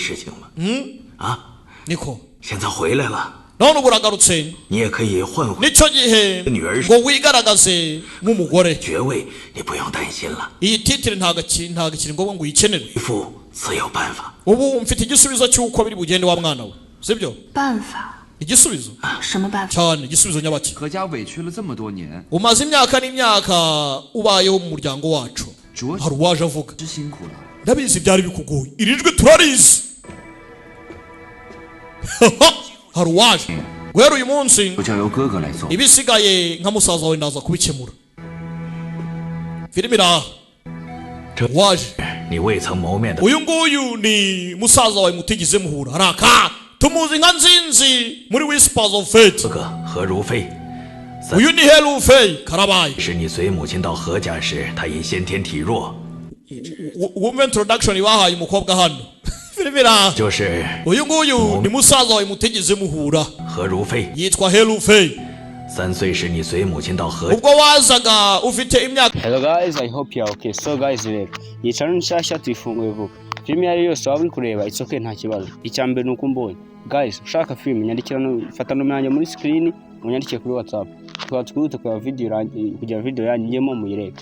事情吗？啊， niko 现在回来了， none ubu uragarutse 你也可以换回 nicyo gihe ngo wigaragaze nk'umugore 爵位，你不用担心了。 iyi titire ntago kiri ngombwa ngo uyikenere 为父自有办法。 ubu mfite igisubizo cy'uko biri bugende wa mwana we sibyo 办法？ igisubizo 什么办法？ cyane igisubizo nyabaki 何家委屈了这么多年， umaze imyaka n'imyaka ubayeho mu muryango wacu hari uwaje avuga 真辛苦了。 ndabizi byari bikugoye iri jwi turarizi hari uwaje guhera uyu munsi 我就由哥哥来做。 ibisigaye nka musaza wawe ndaza kubikemura filime iraha 这 waje 你未曾谋面的 uyu nguyu ni musaza wawe mutigeze muhura haraka tumuzi nka nzinzi muri Whispers of Fate 哥哥何如飞， uyu ni Herufe karabaye 是你随母亲到何家时，她因先天体弱， wumva introduction bahaye umukobwa hano filime iraha 就是 uyu nguyu ni musaza wawe mutigeze muhura 何如飞。 yitwa Herufe 3岁时你随母亲到何 ubwo wazaga ufite imyaka Hello guys, I hope you are okay. So guys, rero iyi channel nshyashya tuyifunguye vuba. Filime yari yose waba uri kureba it's okay nta kibazo. Icyambere nuko mbonye. Guys, ushaka film nyandikira no fata no myanya muri screen, unyandike kuri WhatsApp. Twatwite kwa video kugira video yanyemo muyirebe.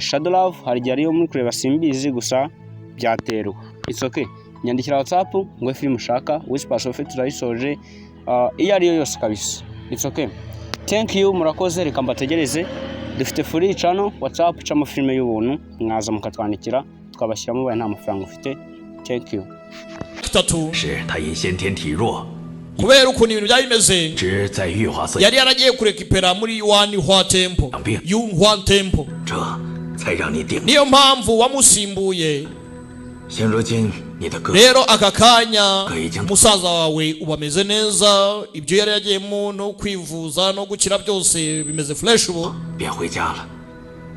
Shadow Love hari gihe ariyo muri kureba simbizi gusa byaterwa. It's okay. Nyandikira WhatsApp ngo film ushaka, Whispers of Fate turayisoje. Iyo ariyo yose kabisa. It's okay. Thank you murakoze reka mbategereze dufite free channel WhatsApp camo filme y'ubuntu mwaza mukatwandikira twabashyiramo baye nta mafaranga ufite. Thank you. 3是她因先天体弱， kubera ukuntu ibintu byari bimeze 只在玉华寺， yari yaragiye kurekipera muri Yuanhua Temple Yuanhua Temple 这才让你顶。 niyo mpamvu wamusimbuye 现如今你的哥 rero aka kanya 已经 musaza wawe ubameze neza ibyo yari yagiyemo no kwivuza no gukira byose bimeze fresh ubu 便回家了。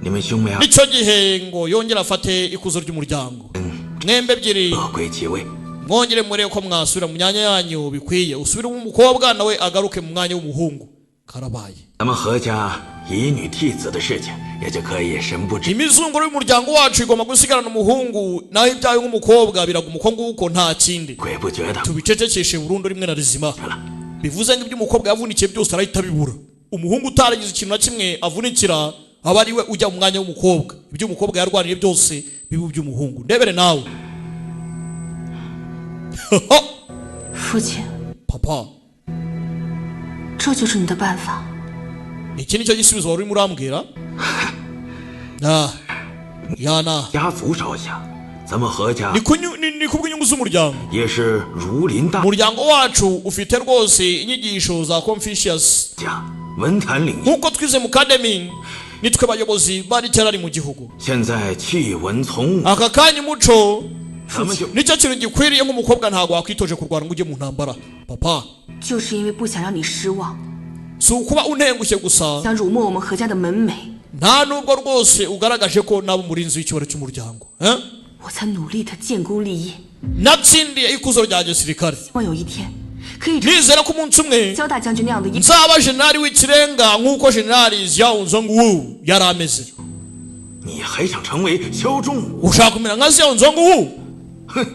你们兄妹二 nicyo gihe ngo yongera afate ikuzo ry'umuryango mwembe ebyiri 各归其位。 mwongere murebe ko mwasubira mu myanya yanyu bikwiye usubire mu mukobwa nawe agaruke mu mwanya w'umuhungu karabaye 咱们何家以女替子的事情也就可以神不知。 imizunguro y'umuryango wacu igomba gusigarana umuhungu naho ibyawe nk'umukobwa biraguma uko nguko nta kindi 鬼不觉得 tubicecekeshe burundu rimwe na rizima bivuze ngo ibyo umukobwa yavunikiye byose arahita bibura umuhungu utaragize ikintu na kimwe avunikira aba ari we ujya mu mwanya w'umukobwa ibyo umukobwa yarwaniye byose bibu by'umuhungu ndebere nawe 父亲， papa 这就是你的办法。 iki nicyo gisubizo wari urimo urambwira yana 家族着想，咱们何家 ni kubw'inyungu z'umuryango 也是如临大 umuryango wacu ufite rwose inyigisho za Confucius 家，文坛领域。 nk'uko twize mu academy nitwe bayobozi bari terari mu gihugu 现在弃文从武， aka kanya umuco 咱们就 nicyo kintu gikwiriye nk'umukobwa ntabwo wakwitoje kurwana ngo ujye mu ntambara papa 就是因为不想让你失望， si ukuba untengushye gusa 想辱没我们何家的门楣， nta nubwo rwose ugaragaje ko naba umurinzi w'icyubahiro cy'umuryango 我才努力的建功立业， natsindiye ikuzo rya gisirikare 希望有一天可以成 nizera ko umunsi umwe 萧大将军那样的英雄。 nzaba jenerali w'ikirenga nk'uko jenerali Xiao Zhongwu yari ameze 你还想成为萧仲武？ ushaka kumera nka Xiao Zhongwu 哼，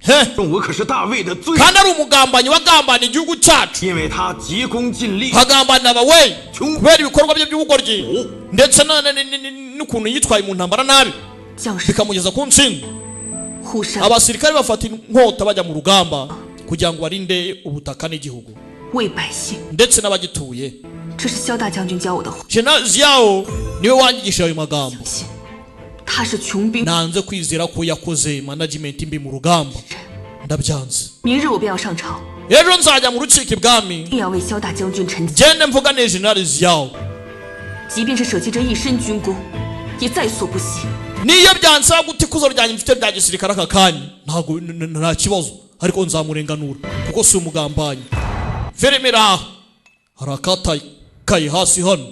he 仲武可是大魏的最， kandi ari umugambanyi wagambaniye igihugu cyacu 因为他急功近利， agambanira abawe 穷 kubera ibikorwa bye by'ubugoryi ndetse n'ukuntu yitwaye mu ntambara nabi 将士 bikamugeza ku ntsinzi 护山 abasirikare bafata inkota bajya mu rugamba kugira ngo barinde ubutaka n'igihugu 为百姓， ndetse n'abagituye 这是萧大将军教我的话。 jenerali Xiao niwe wanyigishije ayo magambo 信，他是穷兵。 nanze kwizera ko yakoze management mbi mu rugamba ndabyanze 明日我便要上朝， ejo nzajya mu rukiko ibwami 一定要为萧大将军陈情。 gende mvugane jenerali Xiao 即便是舍弃这一身军功，也在所不惜。 niyo byansaba guta ikuzo ryanjye mfite rya gisirikare aka kanya ntabwo nta kibazo ariko nzamurenganura kuko si umugambanyi filime hari akataye hasi hano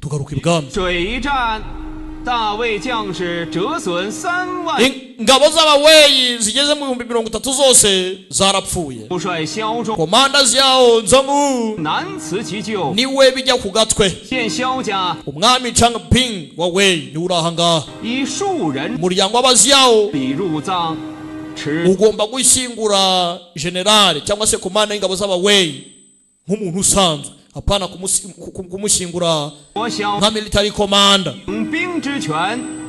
tugaruka ibwami 水一战，大魏将士折损3万， ingabo z'abaweyi zigeze mu 30,000 zose zarapfuye 不率萧仲 komanda Xiao Zhongwu 难辞其咎， niwe bijya ku gatwe 现萧家 umwami Changping wa Wei niwe uri aha ngaha 以数人 umuryango w'abaziyawo 比入藏， ugomba gushyingura generale cyangwa se komanda y'ingabo z'abaweyi nk'umuntu usanzwe, apana kumushyingura nka military commander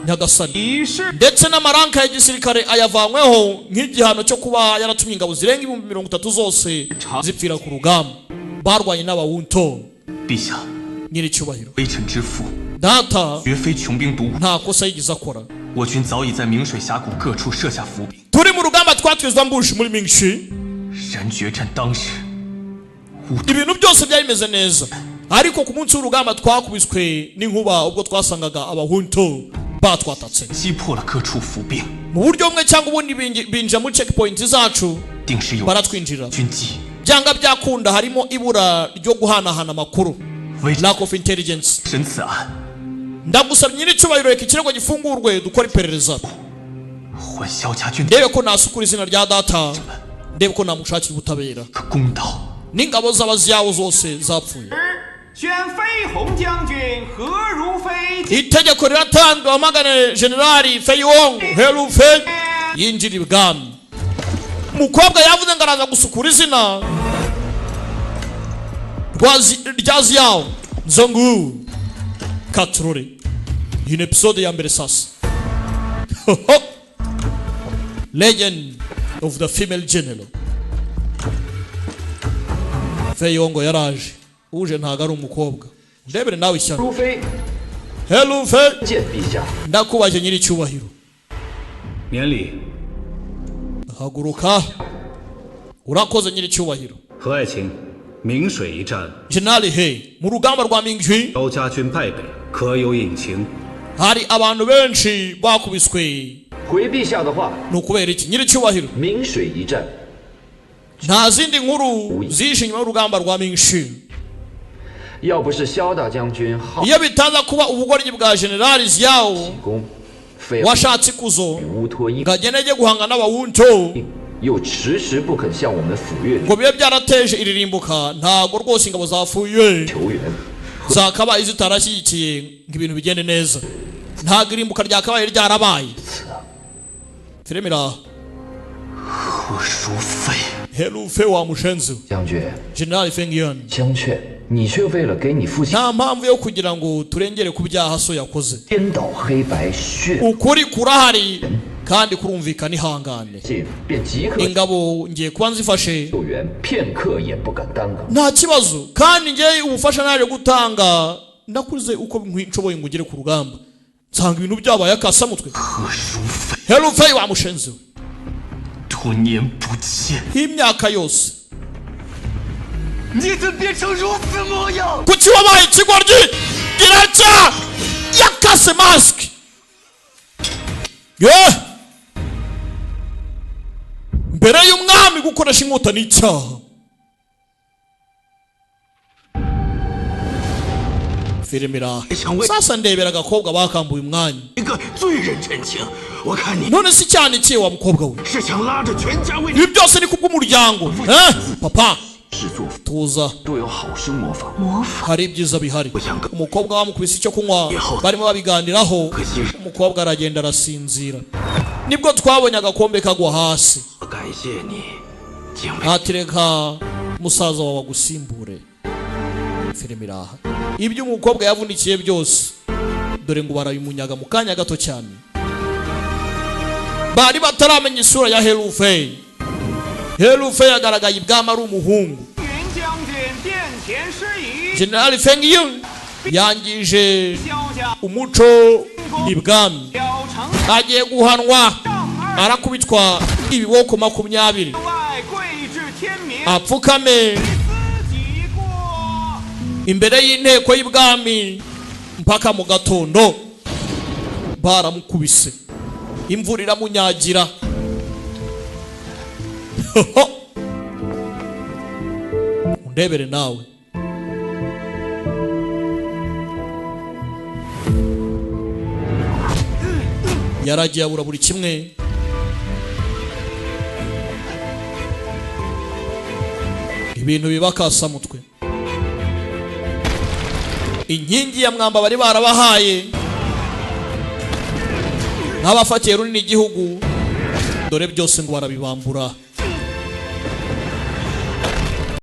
nyagasani. Ndetse n'amaranka ya gisirikare ayavanyweho nk'igihano cyo kuba yaratumye ingabo zirenga 30,000 zose zipfira ku rugamba barwanye n'abawunto. Nyiri cyubahiro, data nta kosa yigize akora. Turi mu rugamba twatwizwa mbushi muri Mingshi, ibintu byose byari bimeze neza, ariko ku munsi w'urugamba twakubiswe n'inkuba ubwo twasangaga abahunto batwatatse mu buryo bumwe cyangwa ubundi. Binjira muri checkpoint zacu baratwinjira, byanga byakunda harimo ibura ryo guhanahana amakuru, lack of intelligence. Ndagusabye nyiri cyubahiro reka ikirego gifungurwe dukora iperereza, ndebe ko nasukura izina rya data, ndebe ko namushakira ubutabera n'ingabo z'abaziyawo zose zapfuye. Itegeko riratanzwe bamagane generali Fei Hong He Lufei yinjira ibwami. Umukobwa yavuze ngo araza gusukura izina rya ziyawo Zongu Katrore. Iyi ni episode ya mbere sasa. Legend of the female general. Fei Hong yaraje, uje ntago ari umukobwa. Ndebere nawe ishyano. He Lufei, ndakubaje nyiri cyubahiro. Haguruka. Urakoze nyiri cyubahiro. Generali He, mu rugamba rwa Mingxi hari abantu benshi bakubiswe. Nukubera iki nyiri cyubahiro? Nta zindi nkuru zishe nyuma y'urugamba rwa Mingxi. Iyo bitaza kuba ubugoryi bwa generali Ziao washatse ikuzo ngageneye guhanga n'abawunto ngo bibe byarateje iririmbuka, ntago rwose ingabo zafuye zakabaye zitarashyigikiye ngo ibintu bigende neza. Ntago irimbuka ryakabaye ryarabaye. Filime ira He Lufei wa mushenzi General Feng Yuan, nta mpamvu yo kugira ngo turengere ku byaha so yakoze. Ukuri kurahari kandi kurumvikana ihangane. Ingabo ngiye kuba nzifashe nta kibazo, kandi ngiye ubufasha naje gutanga ndakuze uko nshoboye ngo ugere ku rugamba. Nsanga ibintu byabaye akasamutwe. He Lufei wa mushenzi imyaka yose kuki wabaye ikigoryi giracya yakase mask. Mbere y'umwami gukoresha inkota n'icyaha. Firimira sasa ndebera agakobwa bakambuye umwanya. None si cyane cye wa mukobwa we, ibi byose ni kubw'umuryango. Papa tuza, hari ibyiza bihari. Umukobwa wamukubise icyo kunywa barimo babiganiraho, umukobwa aragenda arasinzira. Nibwo twabonye agakombe kagwa hasi. Hatireka musaza wawe agusimbure. Filime iraha, ibyo umukobwa yavunikiye byose dore ngo barabimunyaga mu kanya gato cyane. Bari bataramenya isura ya He Lufei. He Lufei agaragaye ibwami ari umuhungu. General Feng Yuan yangije umuco ibwami, agiye guhanwa, arakubitwa ibiboko 20, apfukame imbere y'inteko y'ibwami mpaka mu gatondo. Baramukubise, imvura iramunyagira. Ndebere nawe. Yaragiye abura buri kimwe. Ibintu bibakasa mutwe. Inkingi ya mwamba bari barabahaye nk'abafatiye runini igihugu dore byose ngo barabibambura